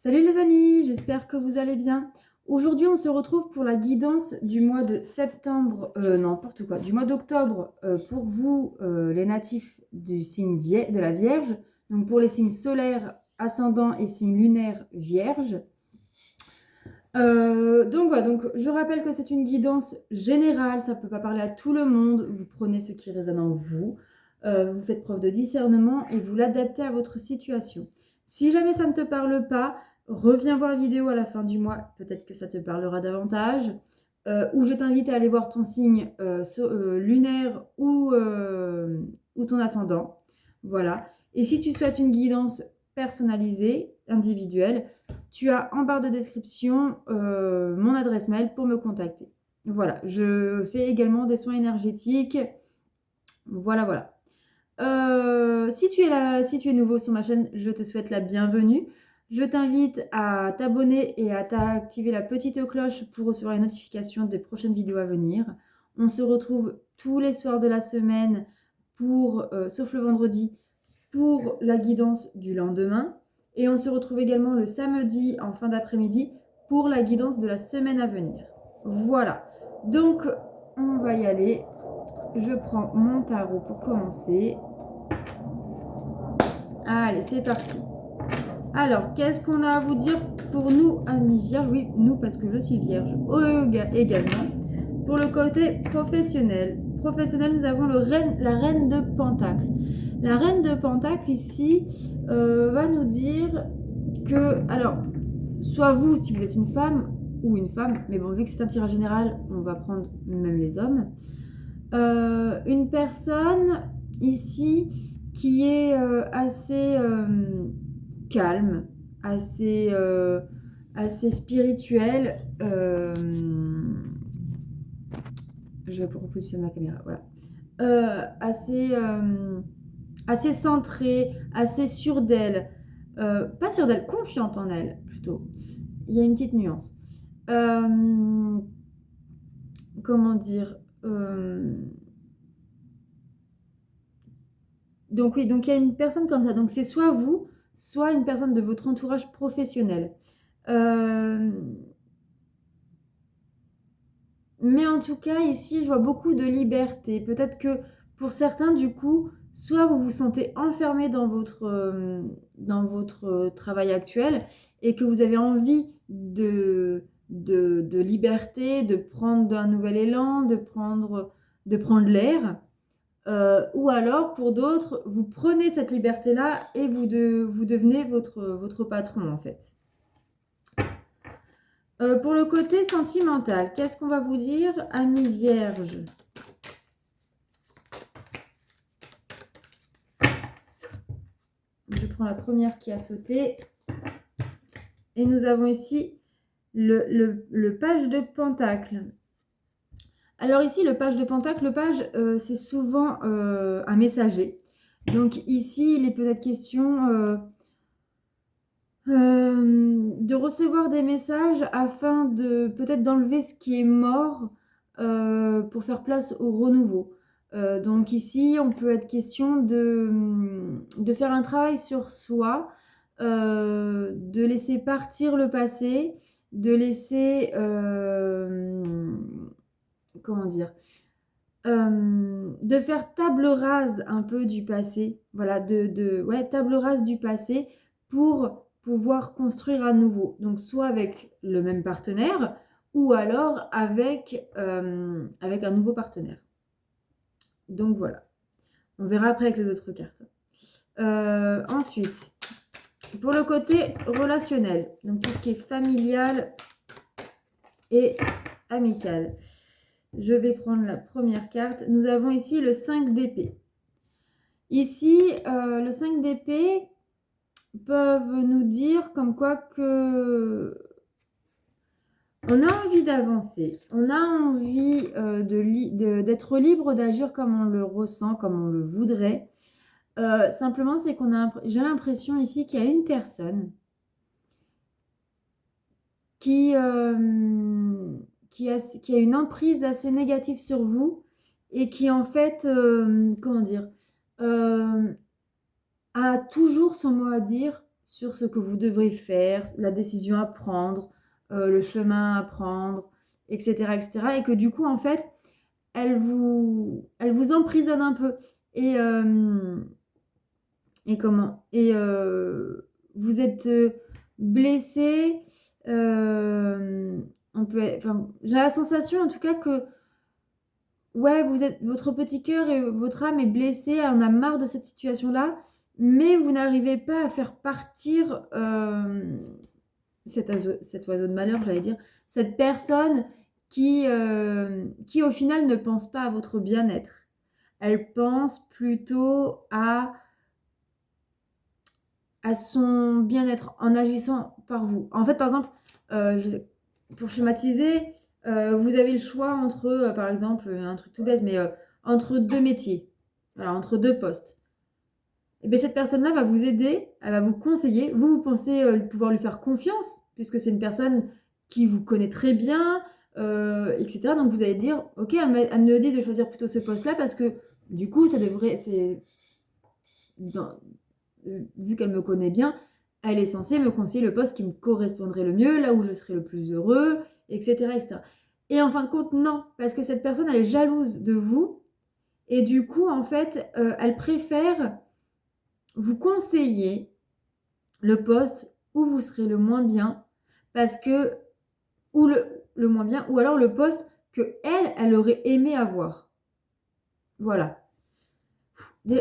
Salut les amis, j'espère que vous allez bien. Aujourd'hui, on se retrouve pour la guidance du mois de septembre, n'importe quoi, du mois d'octobre pour vous, les natifs du signe de la Vierge. Donc pour les signes solaires, ascendants et signes lunaires Vierge. Donc voilà, donc je rappelle que c'est une guidance générale, ça ne peut pas parler à tout le monde. Vous prenez ce qui résonne en vous, vous faites preuve de discernement et vous l'adaptez à votre situation. Si jamais ça ne te parle pas, reviens voir la vidéo à la fin du mois, peut-être que ça te parlera davantage. Ou je t'invite à aller voir ton signe lunaire ou ton ascendant. Voilà. Et si tu souhaites une guidance personnalisée, individuelle, tu as en barre de description mon adresse mail pour me contacter. Voilà, je fais également des soins énergétiques. Voilà, voilà. Si tu es nouveau sur ma chaîne, je te souhaite la bienvenue. Je t'invite à t'abonner et à activer la petite cloche pour recevoir les notifications des prochaines vidéos à venir. On se retrouve tous les soirs de la semaine sauf le vendredi, pour la guidance du lendemain. Et on se retrouve également le samedi en fin d'après-midi pour la guidance de la semaine à venir. Voilà. Donc, on va y aller. Je prends mon tarot pour commencer. Allez, c'est parti. Alors, qu'est-ce qu'on a à vous dire pour nous, amis vierges? Oui, nous, parce que je suis vierge également. Pour le côté professionnel. Professionnel, nous avons la reine de Pentacle. La reine de Pentacle, ici, va nous dire que, alors, soit vous, si vous êtes une femme, ou une femme, mais bon, vu que c'est un tirage général, on va prendre même les hommes. Une personne, ici, qui est assez calme, assez spirituelle. Je repositionne ma caméra, voilà. Assez centrée, assez sûre d'elle. Pas sûre d'elle, confiante en elle, plutôt. Il y a une petite nuance. Comment dire Donc oui, donc il y a une personne comme ça. Donc c'est soit vous, soit une personne de votre entourage professionnel. Mais en tout cas, ici, je vois beaucoup de liberté. Peut-être que pour certains, du coup, soit vous vous sentez enfermé dans votre travail actuel et que vous avez envie de liberté, de prendre un nouvel élan, de prendre l'air. Ou alors, pour d'autres, vous prenez cette liberté-là et vous devenez votre patron, en fait. Pour le côté sentimental, qu'est-ce qu'on va vous dire, amis vierges? Je prends la première qui a sauté. Et nous avons ici le page de Pentacle. Alors ici, le page de Pentacle, c'est souvent un messager. Donc ici, il est peut-être question de recevoir des messages afin de peut-être d'enlever ce qui est mort pour faire place au renouveau. Donc ici, on peut être question de faire un travail sur soi, de laisser partir le passé, de laisser, comment dire, de faire table rase un peu du passé. Voilà, ouais, table rase du passé pour pouvoir construire à nouveau. Donc, soit avec le même partenaire ou alors avec un nouveau partenaire. Donc, voilà. On verra après avec les autres cartes. Ensuite, pour le côté relationnel, donc tout ce qui est familial et amical. Je vais prendre la première carte. Nous avons ici le 5 d'épée. Ici, le 5 d'épée peuvent nous dire comme quoi que on a envie d'avancer, on a envie d'être libre d'agir comme on le ressent, comme on le voudrait. Simplement, c'est j'ai l'impression ici qu'il y a une personne qui a une emprise assez négative sur vous et qui en fait, comment dire, a toujours son mot à dire sur ce que vous devrez faire, la décision à prendre, le chemin à prendre, etc., etc. Et que du coup, en fait, elle vous emprisonne un peu. Et, vous êtes blessé. Enfin, j'ai la sensation en tout cas que ouais, votre petit cœur et votre âme est blessée, en a marre de cette situation-là, mais vous n'arrivez pas à faire partir cet oiseau de malheur, j'allais dire, cette personne qui au final ne pense pas à votre bien-être. Elle pense plutôt à son bien-être en agissant par vous. En fait, par exemple, pour schématiser, vous avez le choix entre, par exemple, un truc tout bête, mais entre deux métiers, voilà, entre deux postes. Et bien, cette personne-là va vous aider, elle va vous conseiller. Vous pensez pouvoir lui faire confiance, puisque c'est une personne qui vous connaît très bien, etc. Donc, vous allez dire, ok, elle me dit de choisir plutôt ce poste-là, parce que du coup, vu qu'elle me connaît bien, elle est censée me conseiller le poste qui me correspondrait le mieux, là où je serais le plus heureux, etc., etc. Et en fin de compte, non, parce que cette personne, elle est jalouse de vous, et du coup, en fait, elle préfère vous conseiller le poste où vous serez le moins bien, parce que, ou le moins bien, ou alors le poste que elle aurait aimé avoir. Voilà.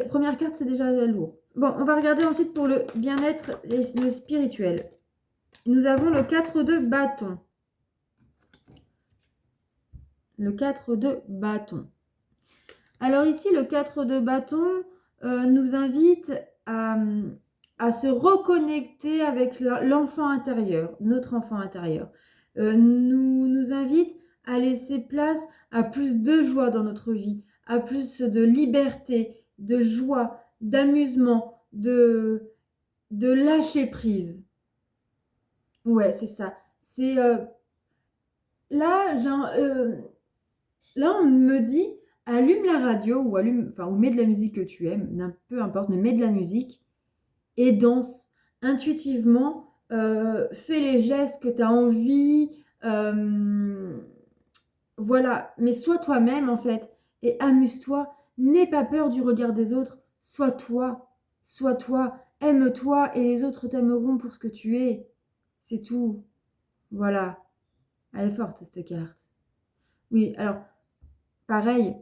Première carte, c'est déjà lourd. Bon, on va regarder ensuite pour le bien-être et le spirituel. Nous avons le 4 de bâton. Le 4 de bâton. Alors ici, le 4 de bâton nous invite à se reconnecter avec l'enfant intérieur, notre enfant intérieur. Nous invite à laisser place à plus de joie dans notre vie, à plus de liberté, de joie, d'amusement, de lâcher prise. Ouais, c'est ça. C'est là, là, on me dit, allume la radio ou mets de la musique que tu aimes, peu importe, mais mets de la musique et danse intuitivement, fais les gestes que tu as envie, voilà, mais sois toi-même en fait et amuse-toi, n'aie pas peur du regard des autres, sois toi, aime-toi et les autres t'aimeront pour ce que tu es, c'est tout, voilà, elle est forte cette carte. Oui, alors, pareil,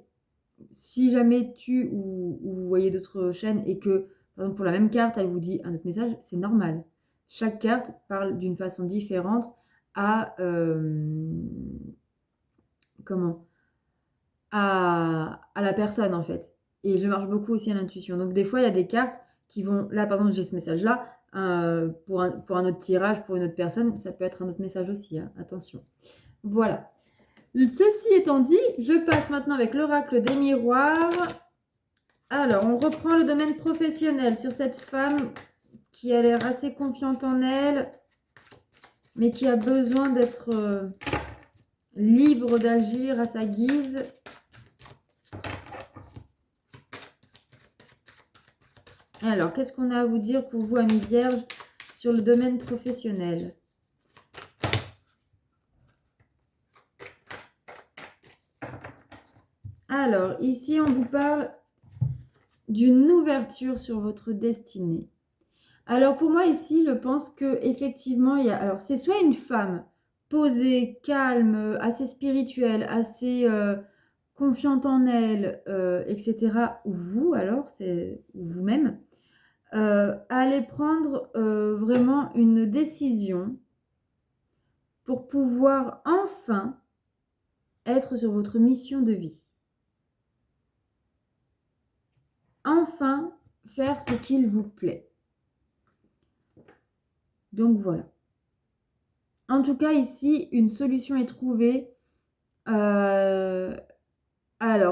si jamais ou vous voyez d'autres chaînes et que, par exemple, pour la même carte, elle vous dit un autre message, c'est normal. Chaque carte parle d'une façon différente à, comment? À la personne, en fait. Et je marche beaucoup aussi à l'intuition. Donc, des fois, il y a des cartes qui vont... Là, par exemple, j'ai ce message-là. Pour un autre tirage, pour une autre personne, ça peut être un autre message aussi, hein. Attention. Voilà. Ceci étant dit, je passe maintenant avec l'oracle des miroirs. Alors, on reprend le domaine professionnel sur cette femme qui a l'air assez confiante en elle, mais qui a besoin d'être libre d'agir à sa guise. Alors, qu'est-ce qu'on a à vous dire pour vous, amis vierges, sur le domaine professionnel? Alors, ici, on vous parle d'une ouverture sur votre destinée. Alors pour moi ici, je pense que effectivement, alors c'est soit une femme posée, calme, assez spirituelle, assez confiante en elle, etc. Ou vous alors, c'est vous-même, allez prendre vraiment une décision pour pouvoir enfin être sur votre mission de vie. Enfin faire ce qu'il vous plaît. Donc voilà. En tout cas, ici, une solution est trouvée. Alors,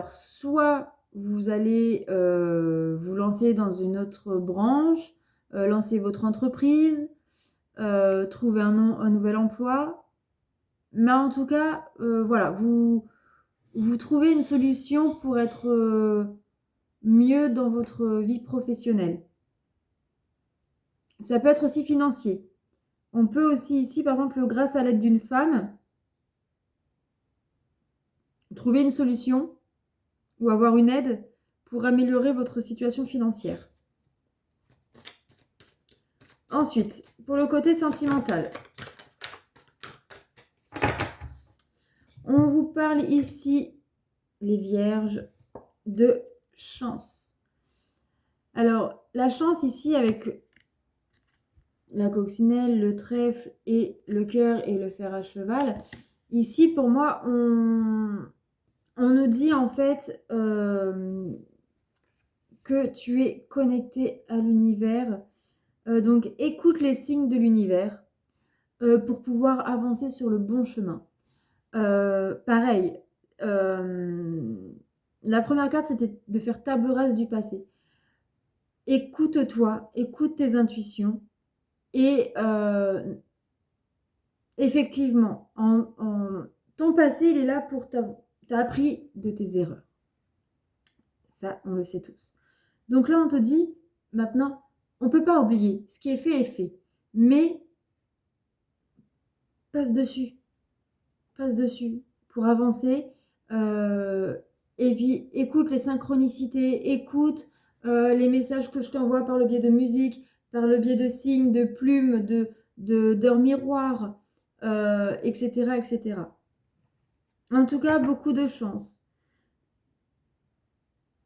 soit vous allez vous lancer dans une autre branche, lancer votre entreprise, trouver un nouvel emploi. Mais en tout cas, voilà, vous trouvez une solution pour être mieux dans votre vie professionnelle. Ça peut être aussi financier. On peut aussi ici, par exemple, grâce à l'aide d'une femme, trouver une solution ou avoir une aide pour améliorer votre situation financière. Ensuite, pour le côté sentimental, on vous parle ici, les vierges, de chance. Alors, la chance ici avec la coccinelle, le trèfle et le cœur et le fer à cheval, ici pour moi, on nous dit en fait que tu es connecté à l'univers. Donc, écoute les signes de l'univers pour pouvoir avancer sur le bon chemin. Pareil, la première carte, c'était de faire table rase du passé. Écoute-toi, écoute tes intuitions et effectivement, ton passé, il est là pour t'as appris de tes erreurs. Ça, on le sait tous. Donc là, on te dit, maintenant, on ne peut pas oublier. Ce qui est fait est fait. Mais passe dessus. Passe dessus pour avancer. Et puis, écoute les synchronicités, écoute les messages que je t'envoie par le biais de musique, par le biais de signes, de plumes, d'heures miroirs, etc., etc. En tout cas, beaucoup de chance.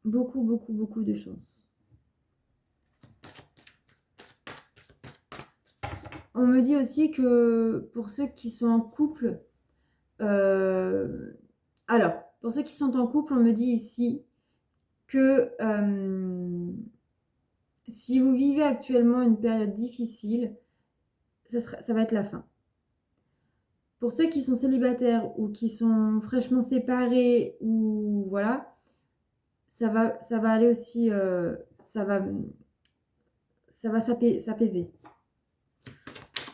Beaucoup, beaucoup, beaucoup de chance. On me dit aussi que pour ceux qui sont en couple, alors, pour ceux qui sont en couple, on me dit ici que si vous vivez actuellement une période difficile, ça va être la fin. Pour ceux qui sont célibataires ou qui sont fraîchement séparés, ou voilà, ça va aller aussi, ça va s'apaiser.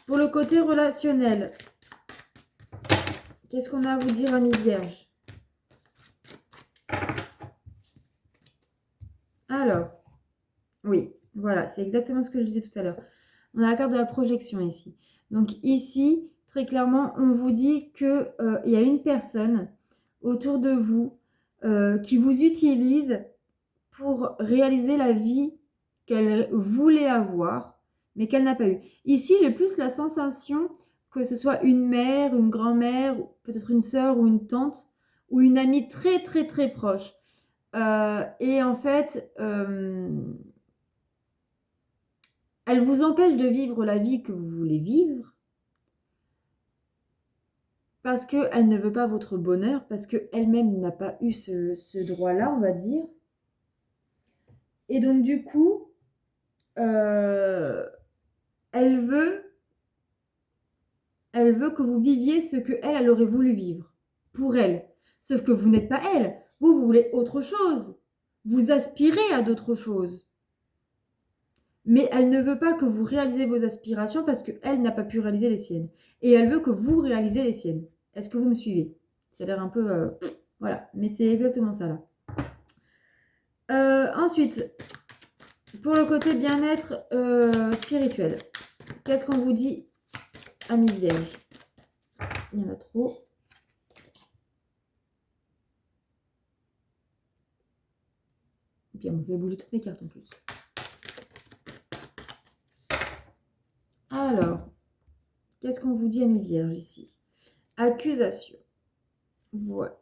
Pour le côté relationnel, qu'est-ce qu'on a à vous dire, amis vierges? Alors, oui, voilà, c'est exactement ce que je disais tout à l'heure. On a la carte de la projection ici. Donc ici, très clairement, on vous dit qu'il y a une personne autour de vous qui vous utilise pour réaliser la vie qu'elle voulait avoir, mais qu'elle n'a pas eue. Ici, j'ai plus la sensation que ce soit une mère, une grand-mère, peut-être une sœur ou une tante, ou une amie très très très proche. Et en fait, elle vous empêche de vivre la vie que vous voulez vivre parce qu'elle ne veut pas votre bonheur, parce qu'elle-même n'a pas eu ce droit-là, on va dire. Et donc, du coup, elle veut que vous viviez ce elle aurait voulu vivre pour elle. Sauf que vous n'êtes pas elle. Vous voulez autre chose. Vous aspirez à d'autres choses. Mais elle ne veut pas que vous réalisez vos aspirations parce qu'elle n'a pas pu réaliser les siennes. Et elle veut que vous réalisez les siennes. Est-ce que vous me suivez? Ça a l'air un peu... voilà, mais c'est exactement ça là. Ensuite, pour le côté bien-être spirituel, qu'est-ce qu'on vous dit, amis vierges? Il y en a trop. Et puis on me fait bouger toutes mes cartes en plus. Alors, qu'est-ce qu'on vous dit, amis vierges, ici? Accusation. Voilà.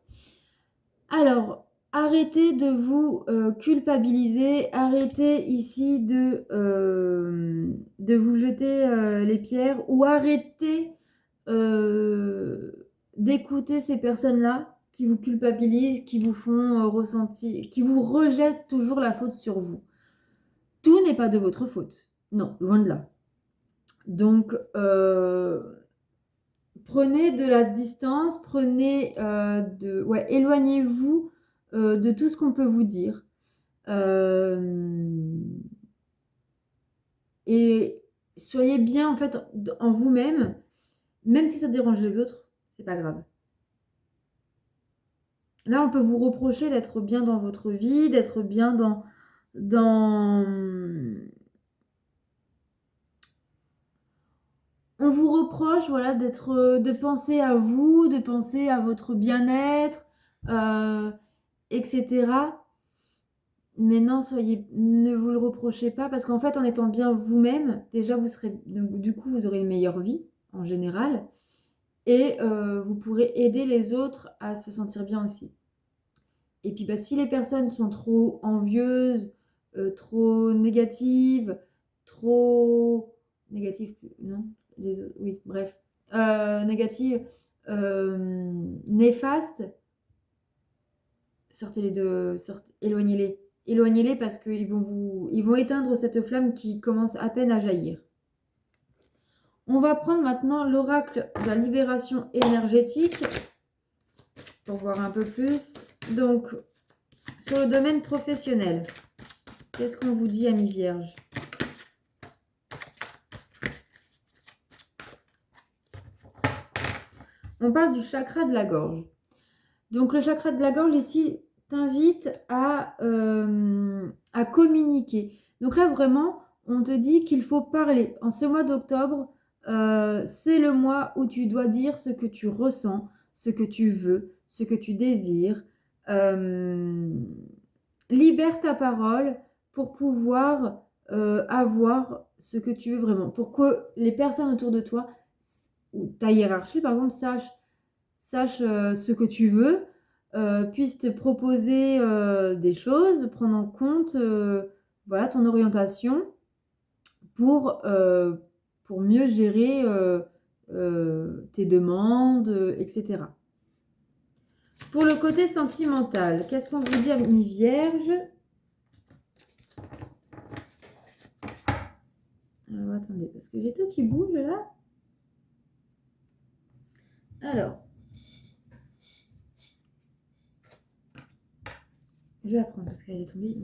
Alors, arrêtez de vous culpabiliser, arrêtez ici de vous jeter les pierres ou arrêtez d'écouter ces personnes-là qui vous culpabilisent, qui vous font ressentir, qui vous rejettent toujours la faute sur vous. Tout n'est pas de votre faute. Non, loin de là. Donc, prenez de la distance, éloignez-vous de tout ce qu'on peut vous dire. Et soyez bien en fait en vous-même, même si ça dérange les autres, c'est pas grave. Là, on peut vous reprocher d'être bien dans votre vie, d'être bien dans On vous reproche, voilà, de penser à vous, de penser à votre bien-être, etc. Mais non, ne vous le reprochez pas parce qu'en fait, en étant bien vous-même, déjà, du coup, vous aurez une meilleure vie en général et vous pourrez aider les autres à se sentir bien aussi. Et puis, bah, si les personnes sont trop envieuses, trop négatives, trop négatives, non, les autres, oui, bref, négatives, néfastes, éloignez-les. Éloignez-les parce ils vont éteindre cette flamme qui commence à peine à jaillir. On va prendre maintenant l'oracle de la libération énergétique pour voir un peu plus. Donc, sur le domaine professionnel, qu'est-ce qu'on vous dit, amis vierges? On parle du chakra de la gorge. Donc, le chakra de la gorge ici t'invite à communiquer. Donc là, vraiment, on te dit qu'il faut parler. En ce mois d'octobre, c'est le mois où tu dois dire ce que tu ressens, ce que tu veux, ce que tu désires. Libère ta parole pour pouvoir avoir ce que tu veux vraiment. Pour que les personnes autour de toi, ou ta hiérarchie par exemple, sache ce que tu veux, puisse te proposer des choses, prendre en compte voilà, ton orientation pour mieux gérer tes demandes, etc. Pour le côté sentimental, qu'est-ce qu'on vous dit, amis vierges? Alors, attendez, parce que j'ai tout qui bouge là. Alors, je vais apprendre parce qu'elle est tombée.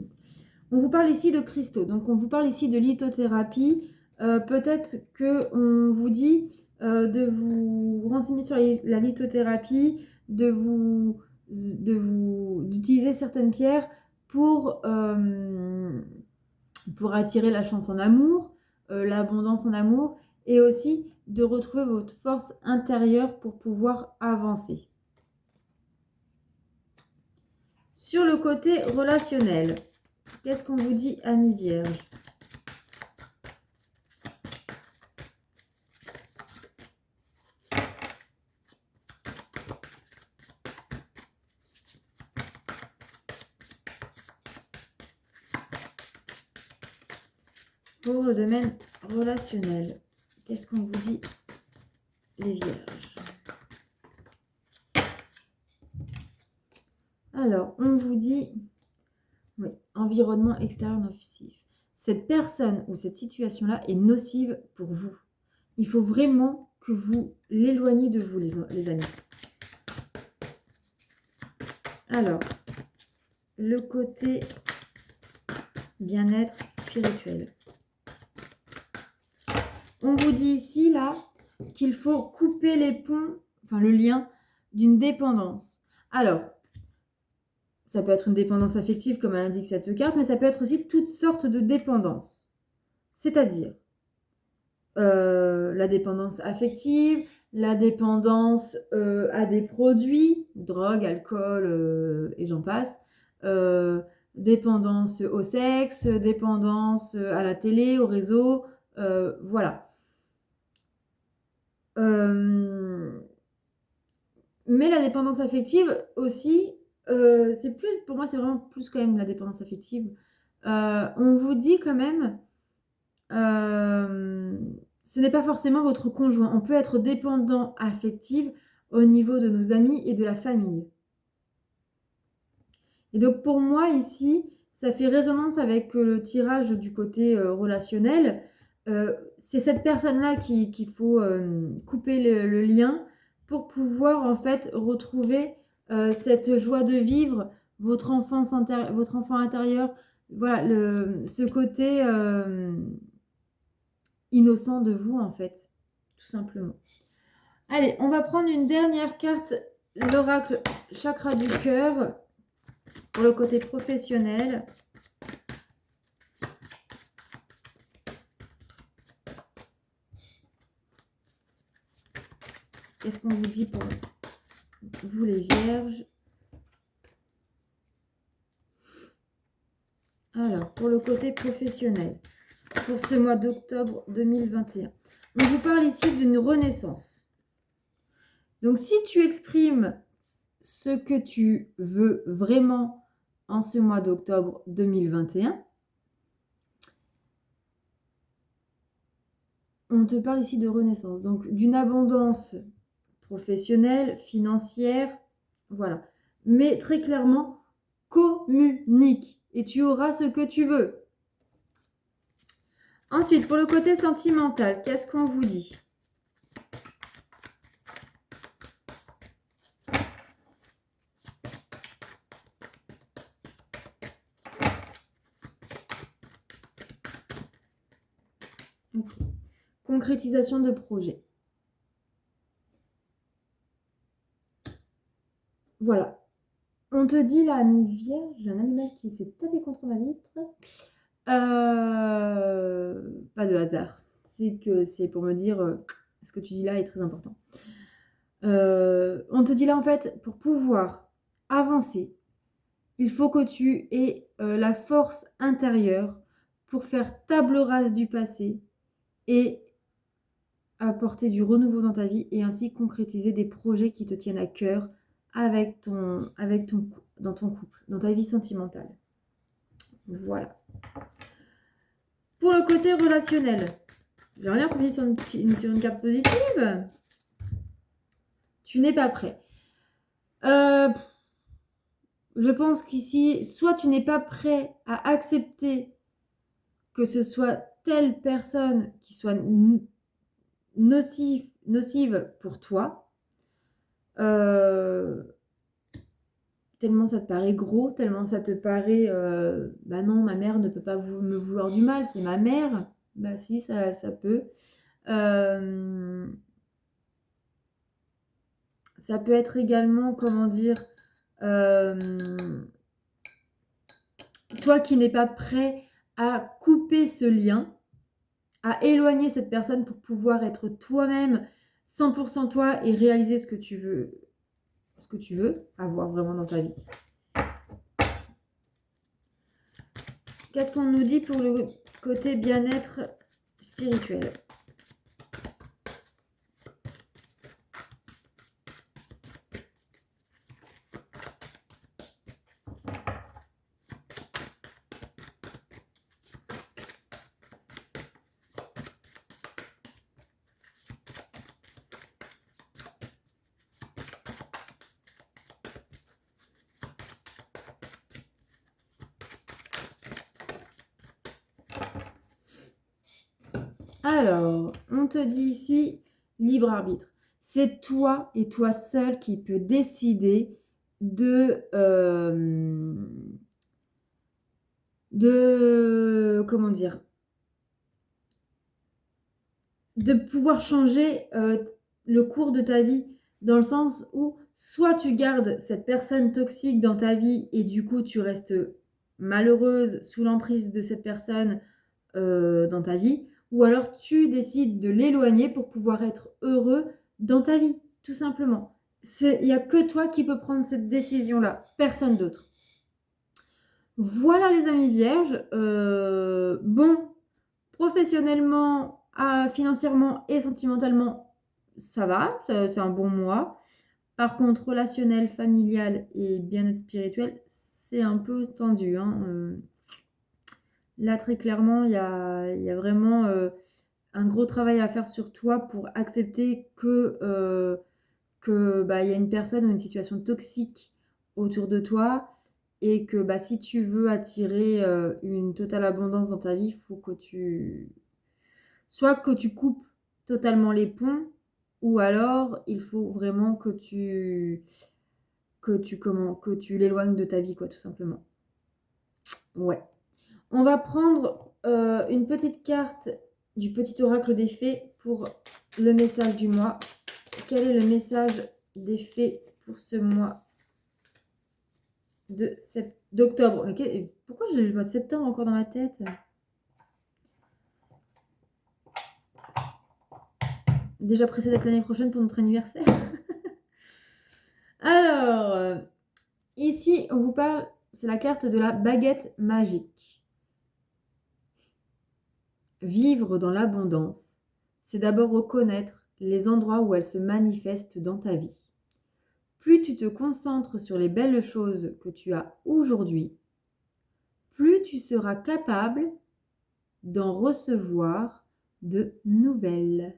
On vous parle ici de cristaux, donc on vous parle ici de lithothérapie. Peut-être qu'on vous dit de vous renseigner sur la lithothérapie, d'utiliser certaines pierres pour attirer la chance en amour, l'abondance en amour, et aussi de retrouver votre force intérieure pour pouvoir avancer. Sur le côté relationnel, qu'est-ce qu'on vous dit, amis vierges? Pour le domaine relationnel, qu'est-ce qu'on vous dit, les vierges? Alors, on vous dit, oui, environnement extérieur nocif. Cette personne ou cette situation-là est nocive pour vous. Il faut vraiment que vous l'éloigniez de vous, les amis. Alors, le côté bien-être spirituel. On vous dit ici, là, qu'il faut couper les ponts, enfin le lien d'une dépendance. Alors, ça peut être une dépendance affective, comme elle indique cette carte, mais ça peut être aussi toutes sortes de dépendances. C'est-à-dire la dépendance affective, la dépendance à des produits, drogue, alcool et j'en passe, dépendance au sexe, dépendance à la télé, au réseau, voilà. Mais la dépendance affective aussi, pour moi, c'est vraiment plus quand même la dépendance affective. On vous dit quand même, ce n'est pas forcément votre conjoint. On peut être dépendant affectif au niveau de nos amis et de la famille. Et donc pour moi ici, ça fait résonance avec le tirage du côté relationnel. C'est cette personne-là qu'il faut couper le lien pour pouvoir en fait retrouver cette joie de vivre, votre enfant intérieur, voilà, ce côté innocent de vous en fait, tout simplement. Allez, on va prendre une dernière carte, l'oracle chakra du cœur. Pour le côté professionnel, Qu'est-ce qu'on vous dit pour vous les vierges? Alors, pour le côté professionnel, pour ce mois d'octobre 2021, on vous parle ici d'une renaissance. Donc, si tu exprimes ce que tu veux vraiment en ce mois d'octobre 2021, on te parle ici de renaissance, donc d'une abondance professionnelle, financière, voilà. Mais très clairement, communique et tu auras ce que tu veux. Ensuite, pour le côté sentimental, qu'est-ce qu'on vous dit? Okay. Concrétisation de projet. Voilà. On te dit là, ami vierge, j'ai un animal qui s'est tapé contre ma vitre. Pas de hasard. C'est que c'est pour me dire ce que tu dis là est très important. On te dit là en fait, pour pouvoir avancer, il faut que tu aies la force intérieure pour faire table rase du passé et apporter du renouveau dans ta vie et ainsi concrétiser des projets qui te tiennent à cœur dans ton couple, dans ta vie sentimentale. Voilà. Pour le côté relationnel, j'aimerais bien appuyer sur une carte positive. Tu n'es pas prêt. Je pense qu'ici, soit tu n'es pas prêt à accepter que ce soit telle personne qui soit nocive pour toi, tellement ça te paraît gros, tellement ça te paraît, bah non, ma mère ne peut pas me vouloir du mal, c'est ma mère. Bah si, ça peut. Ça peut être également, comment dire, toi qui n'es pas prêt à couper ce lien, à éloigner cette personne pour pouvoir être toi-même, 100% toi et réaliser ce que tu veux avoir vraiment dans ta vie. Qu'est-ce qu'on nous dit pour le côté bien-être spirituel? Alors, on te dit ici, libre arbitre. C'est toi et toi seul qui peux décider de comment dire, de pouvoir changer le cours de ta vie, dans le sens où soit tu gardes cette personne toxique dans ta vie et du coup tu restes malheureuse sous l'emprise de cette personne dans ta vie, ou alors tu décides de l'éloigner pour pouvoir être heureux dans ta vie, tout simplement. Il n'y a que toi qui peux prendre cette décision-là, personne d'autre. Voilà les amis vierges. Bon, professionnellement, financièrement et sentimentalement, ça va, c'est un bon mois. Par contre, relationnel, familial et bien-être spirituel, c'est un peu tendu. Hein. Là, très clairement, il y a vraiment un gros travail à faire sur toi pour accepter que il y a une personne ou une situation toxique autour de toi et que si tu veux attirer une totale abondance dans ta vie, il faut que soit que tu coupes totalement les ponts, ou alors il faut vraiment que tu l'éloignes de ta vie, quoi, tout simplement. Ouais. On va prendre une petite carte du petit oracle des fées pour le message du mois. Quel est le message des fées pour ce mois d'octobre? Pourquoi j'ai le mois de septembre encore dans ma tête? déjà pressé d'être l'année prochaine pour notre anniversaire. Alors, ici, on vous parle, c'est la carte de la baguette magique. Vivre dans l'abondance, c'est d'abord reconnaître les endroits où elle se manifeste dans ta vie. Plus tu te concentres sur les belles choses que tu as aujourd'hui, plus tu seras capable d'en recevoir de nouvelles.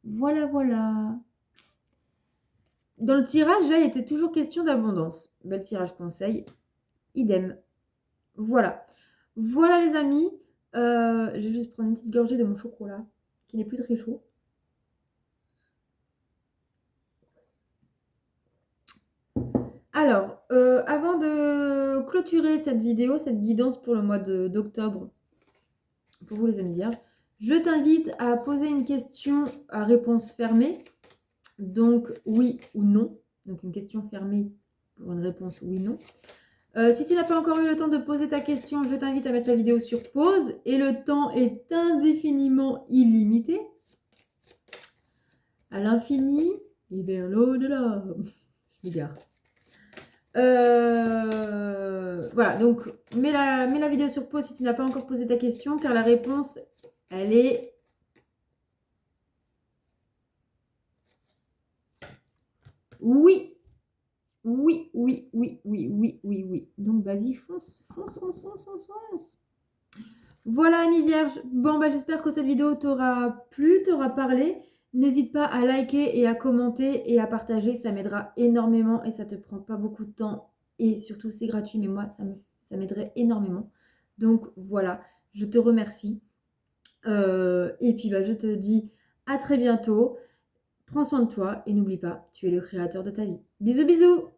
Voilà, voilà. Dans le tirage, là, il était toujours question d'abondance. Bel tirage conseil. Idem. Voilà. Voilà, les amis. Je vais juste prendre une petite gorgée de mon chocolat, qui n'est plus très chaud. Alors, avant de clôturer cette vidéo, cette guidance pour le mois d'octobre, pour vous les amis vierges, je t'invite à poser une question à réponse fermée. Donc, oui ou non. Donc, une question fermée pour une réponse oui-non. Si tu n'as pas encore eu le temps de poser ta question, je t'invite à mettre la vidéo sur pause. Et le temps est indéfiniment illimité. À l'infini et vers l'au-delà. Je m'égare. Voilà, donc mets la vidéo sur pause si tu n'as pas encore posé ta question, car la réponse, elle est... Oui. Oui, oui, oui, oui, oui, oui, oui. Donc, vas-y, fonce, fonce, fonce, fonce, fonce, fonce. Voilà, amis vierges. Bon, bah, j'espère que cette vidéo t'aura plu, t'aura parlé. N'hésite pas à liker et à commenter et à partager. Ça m'aidera énormément et ça te prend pas beaucoup de temps. Et surtout, c'est gratuit, mais moi, ça m'aiderait énormément. Donc, voilà, je te remercie. Et puis, bah, je te dis à très bientôt. Prends soin de toi et n'oublie pas, tu es le créateur de ta vie. Bisous, bisous!